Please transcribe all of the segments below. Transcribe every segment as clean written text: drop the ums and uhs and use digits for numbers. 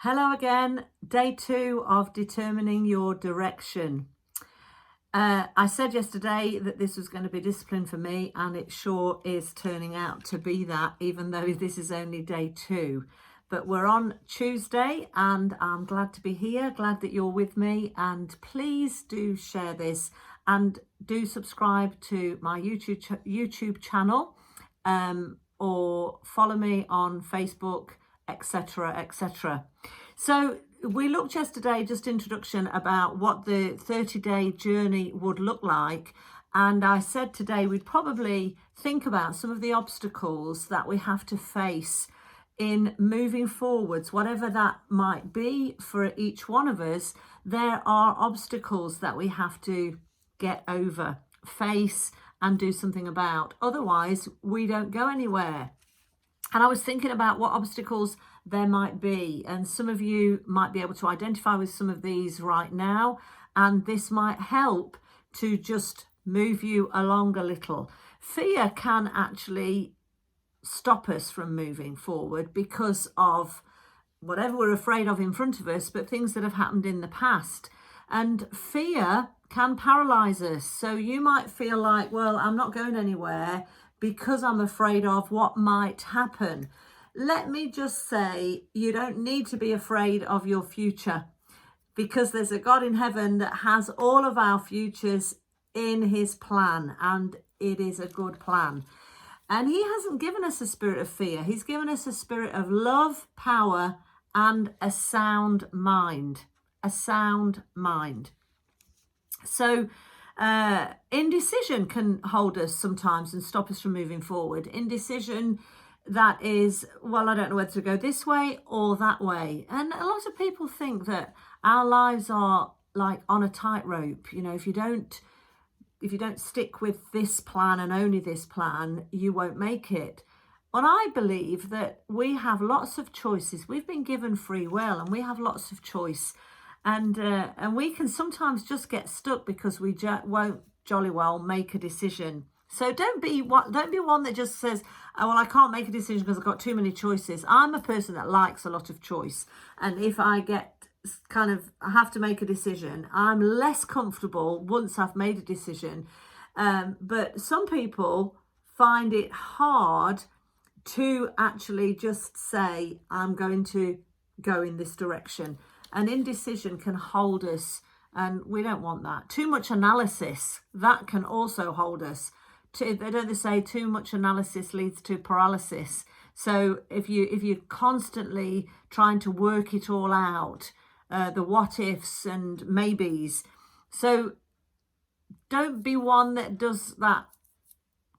Hello again, day 2 of determining your direction. I said yesterday that this was going to be discipline for me, and it sure is turning out to be that, even though this is only day 2. But we're on Tuesday and I'm glad to be here, glad that you're with me, and please do share this and do subscribe to my YouTube channel or follow me on Facebook, etc, etc. So we looked yesterday, just introduction, about what the 30-day journey would look like, and I said today we'd probably think about some of the obstacles that we have to face in moving forwards, whatever that might be for each one of us. There are obstacles that we have to get over, face and do something about, otherwise we don't go anywhere. And I was thinking about what obstacles there might be, and some of you might be able to identify with some of these right now, and this might help to just move you along a little. Fear can actually stop us from moving forward because of whatever we're afraid of in front of us, but things that have happened in the past. And fear can paralyze us. So you might feel like, well, I'm not going anywhere because I'm afraid of what might happen. Let me just say, you don't need to be afraid of your future, because there's a God in heaven that has all of our futures in his plan, and it is a good plan. And he hasn't given us a spirit of fear. He's given us a spirit of love, power, and a sound mind. A sound mind. So indecision can hold us sometimes and stop us from moving forward. Indecision that is, well, I don't know whether to go this way or that way. And a lot of people think that our lives are like on a tightrope. You know, if you don't stick with this plan and only this plan, you won't make it. And I believe that we have lots of choices. We've been given free will and we have lots of choice. And we can sometimes just get stuck because we won't jolly well make a decision. So don't be one that just says, oh, well, I can't make a decision because I've got too many choices. I'm a person that likes a lot of choice. And if I I have to make a decision, I'm less comfortable once I've made a decision. But some people find it hard to actually just say, I'm going to go in this direction. And indecision can hold us, and we don't want that. Too much analysis, that can also hold us. They say too much analysis leads to paralysis. So if you're constantly trying to work it all out, the what ifs and maybes. So don't be one that does that,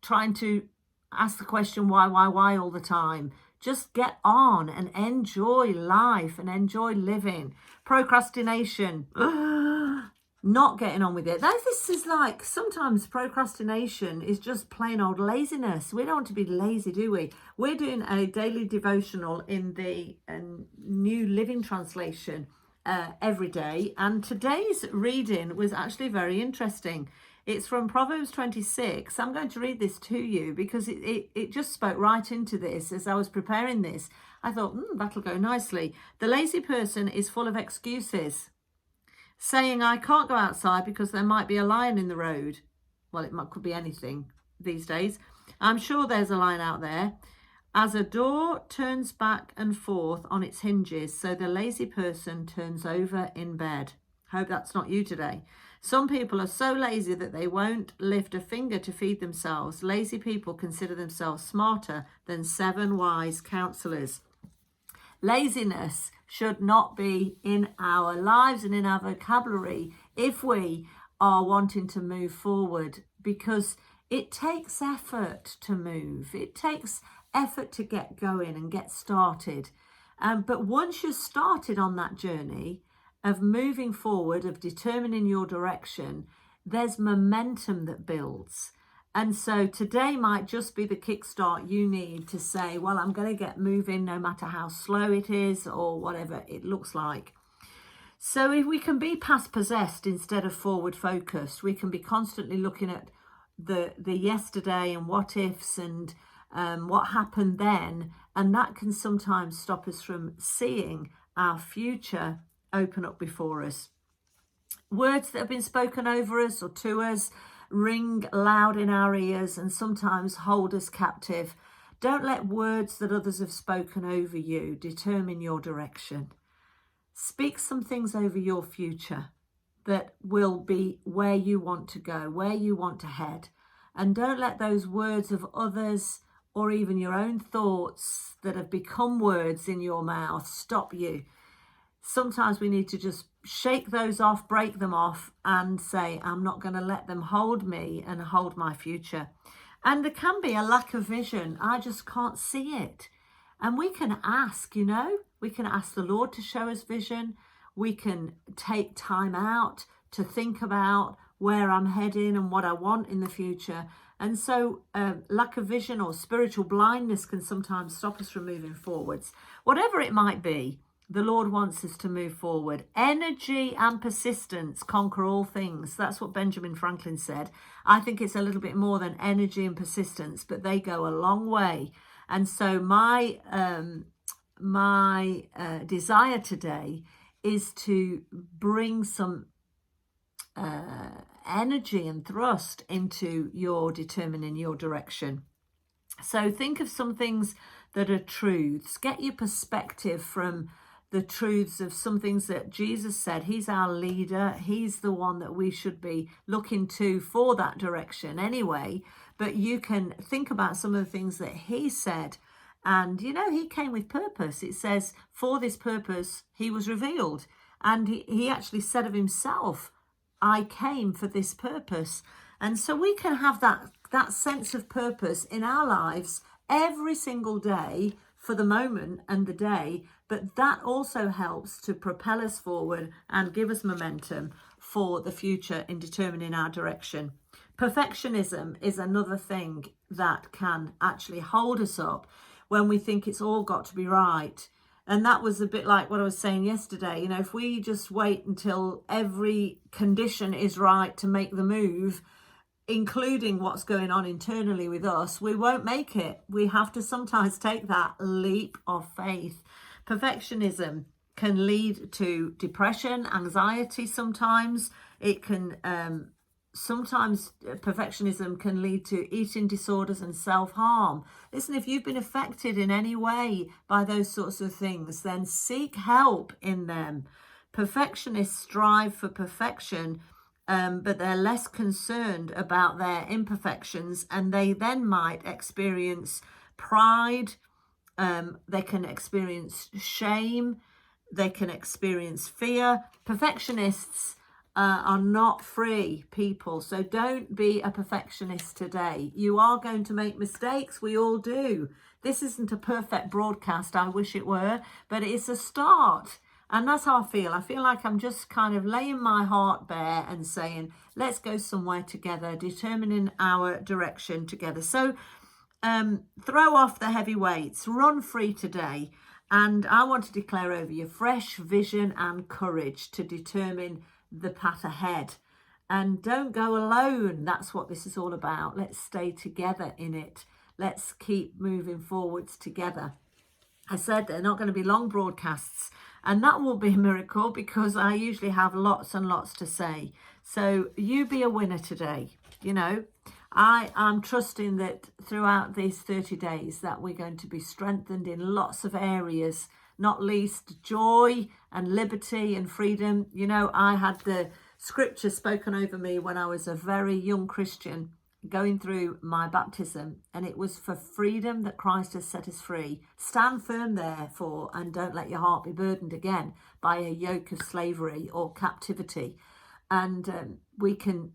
trying to ask the question why all the time. Just get on and enjoy life and enjoy living. Procrastination, not getting on with it. This is like, sometimes procrastination is just plain old laziness. We don't want to be lazy, do we? We're doing a daily devotional in the New Living Translation every day, and today's reading was actually very interesting. It's from Proverbs 26. I'm going to read this to you because it just spoke right into this. As I was preparing this, I thought, that'll go nicely. The lazy person is full of excuses, saying, I can't go outside because there might be a lion in the road. Well, could be anything these days. I'm sure there's a lion out there. As a door turns back and forth on its hinges, so the lazy person turns over in bed. Hope that's not you today. Some people are so lazy that they won't lift a finger to feed themselves. Lazy people consider themselves smarter than 7 wise counselors. Laziness should not be in our lives and in our vocabulary if we are wanting to move forward, because it takes effort to move. It takes effort to get going and get started. But once you're started on that journey of moving forward, of determining your direction, there's momentum that builds. And so today might just be the kickstart you need to say, well, I'm going to get moving no matter how slow it is or whatever it looks like. So if we can be past possessed instead of forward focused, we can be constantly looking at the yesterday and what ifs and what happened then, and that can sometimes stop us from seeing our future open up before us. Words that have been spoken over us or to us ring loud in our ears and sometimes hold us captive. Don't let words that others have spoken over you determine your direction. Speak some things over your future that will be where you want to go, where you want to head. And don't let those words of others or even your own thoughts that have become words in your mouth stop you. Sometimes we need to just shake those off, break them off, and say, I'm not going to let them hold me and hold my future. And there can be a lack of vision. I just can't see it. And we can ask, we can ask the Lord to show us vision. We can take time out to think about where I'm heading and what I want in the future. And so lack of vision or spiritual blindness can sometimes stop us from moving forwards. Whatever it might be, the Lord wants us to move forward. Energy and persistence conquer all things. That's what Benjamin Franklin said. I think it's a little bit more than energy and persistence, but they go a long way. And so my desire today is to bring some energy and thrust into your determining your direction. So think of some things that are truths. Get your perspective from the truths of some things that Jesus said. He's our leader. He's the one that we should be looking to for that direction anyway. But you can think about some of the things that he said. And, he came with purpose. It says, for this purpose, he was revealed. And he actually said of himself, I came for this purpose. And so we can have that sense of purpose in our lives every single day for the moment and the day. But that also helps to propel us forward and give us momentum for the future in determining our direction. Perfectionism is another thing that can actually hold us up when we think it's all got to be right. And that was a bit like what I was saying yesterday. If we just wait until every condition is right to make the move, including what's going on internally with us, we won't make it. We have to sometimes take that leap of faith. Perfectionism can lead to depression, anxiety sometimes. It can sometimes perfectionism can lead to eating disorders and self-harm. Listen, if you've been affected in any way by those sorts of things, then seek help in them. Perfectionists strive for perfection, but they're less concerned about their imperfections, and they then might experience pride. They can experience shame. They can experience fear. Perfectionists are not free people. So don't be a perfectionist today. You are going to make mistakes. We all do. This isn't a perfect broadcast. I wish it were, but it's a start. And that's how I feel. I feel like I'm just kind of laying my heart bare and saying, let's go somewhere together, determining our direction together. So throw off the heavy weights, run free today. And I want to declare over you fresh vision and courage to determine the path ahead. And don't go alone. That's what this is all about. Let's stay together in it. Let's keep moving forwards together. I said they're not going to be long broadcasts, and that will be a miracle because I usually have lots and lots to say. So you be a winner today. I'm trusting that throughout these 30 days that we're going to be strengthened in lots of areas, not least joy and liberty and freedom. I had the scripture spoken over me when I was a very young Christian going through my baptism, and it was for freedom that Christ has set us free. Stand firm therefore, and don't let your heart be burdened again by a yoke of slavery or captivity. And we can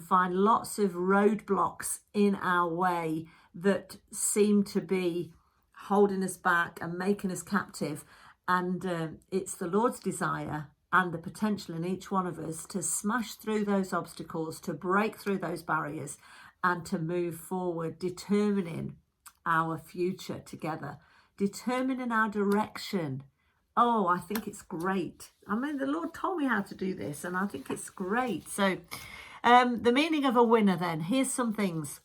find lots of roadblocks in our way that seem to be holding us back and making us captive. And it's the Lord's desire and the potential in each one of us to smash through those obstacles, to break through those barriers, and to move forward, determining our future together, determining our direction. Oh, I think it's great. The Lord told me how to do this, and I think it's great. So the meaning of a winner then, here's some things.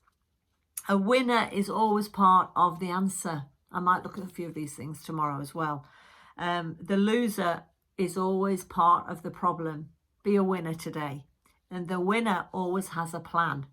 A winner is always part of the answer. I might look at a few of these things tomorrow as well. The loser is always part of the problem. Be a winner today. And the winner always has a plan.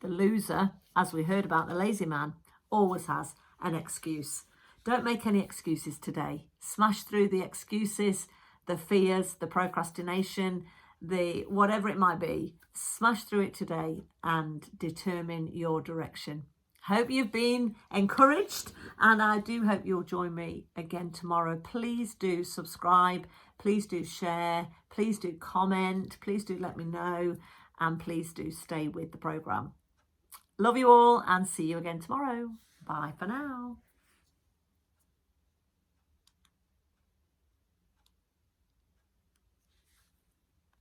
The loser, as we heard about the lazy man, always has an excuse. Don't make any excuses today. Smash through the excuses, the fears, the procrastination, the whatever it might be. Smash through it today and determine your direction. Hope you've been encouraged, and I do hope you'll join me again tomorrow. Please do subscribe, please do share, please do comment, please do let me know, and please do stay with the program. Love you all and see you again tomorrow. Bye for now.